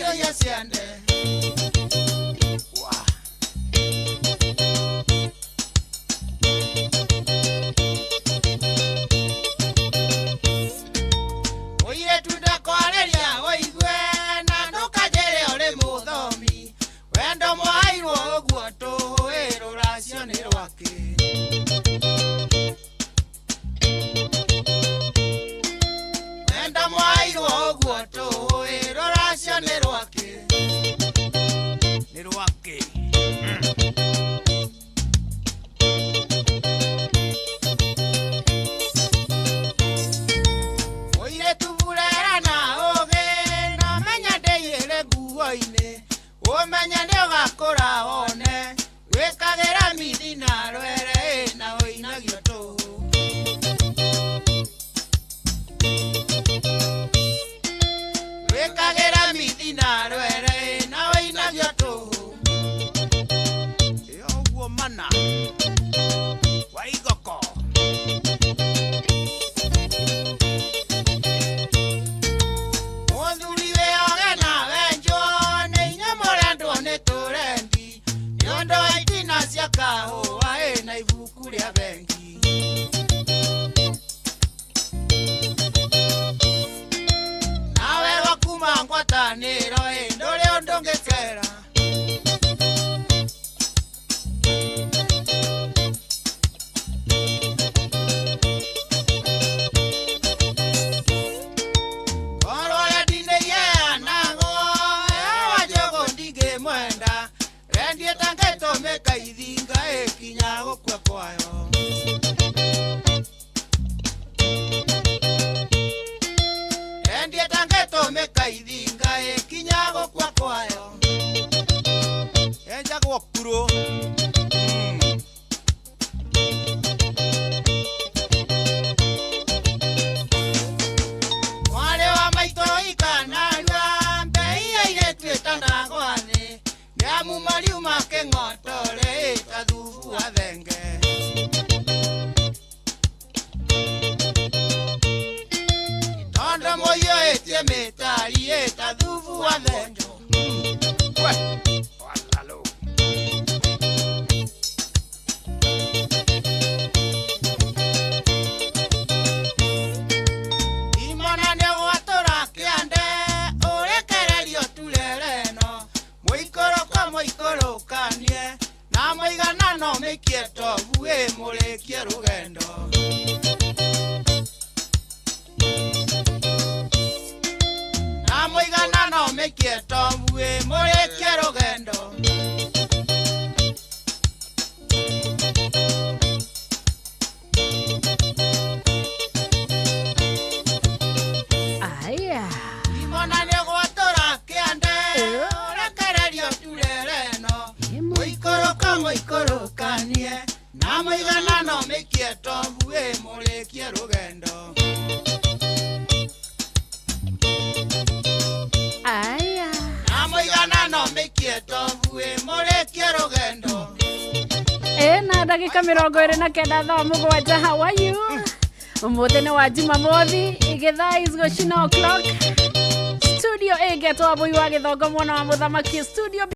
yo yasiande. Oire tudakoreria oigwe na ndukajere ole muthomi. Wendo mwairwo oguo tuhuiro racio ni rwake. Wendo mwairwo oguo tuhuiro racio ni rwake. Ni rwake. Oire tuvurera na oge na menya ndeyire nguo-ini. Umenya nĩ ũgakũra one wĩkagĩra mithi na rwere na ũinagio tũhũ. Wĩkagĩra mithi na rwere na ũinagio tũhũ. Ũguo mana wa igoko. Mũthuri wĩoge na wenjwo nĩ inya mũrendwo nĩ tũrendi. Nĩũndũ wa itina cia kahũa na ibuku rĩa bengi. Nawe wakuma ngwatanĩro ndũrĩ ũndũ ũngĩkera. Korwo rendinĩiye anagwo wa njogo ndingĩmwenda. Rendie ta ngaitũmĩka ithinga ĩkinya gũkua kwayo. Rendie ta ngaitũmĩka ithinga ĩkinya gũkua kwayo. Enjagwo kuro. Mwarĩ wa maitũ ikanarua mbei ya airĩtu ĩtanagwo thĩ. Nĩamu mariu make ng'otore ta thubu wa thenge. Tondũ mũiyũĩtie mĩtari ta thubu wa thenge. Imona nĩgwatũra kĩande ũrekererio turereno. Mũikũrũkanie na mũiganano mĩikie tobu mũrĩkie rũgendo. Na mũiganano mĩikie tobu mũrĩkie rũgendo. Aya. Imona nĩgwatũra kĩande ũrekererio turereno. Mũikũrũkanie na mũiganano mĩikie tobu mũrĩkie rũgendo. Aya. Na mũiganano mĩikie tobu mũrĩkie rũgendo. Na ndagĩka 29 thaa mũgwanja. How are you? Ũmũthĩ nĩ wa Jumamothi, igĩthaa is go 9 o'clock. Studio A getwo Abui wa Gĩthongo mwana wa mũthamaki studio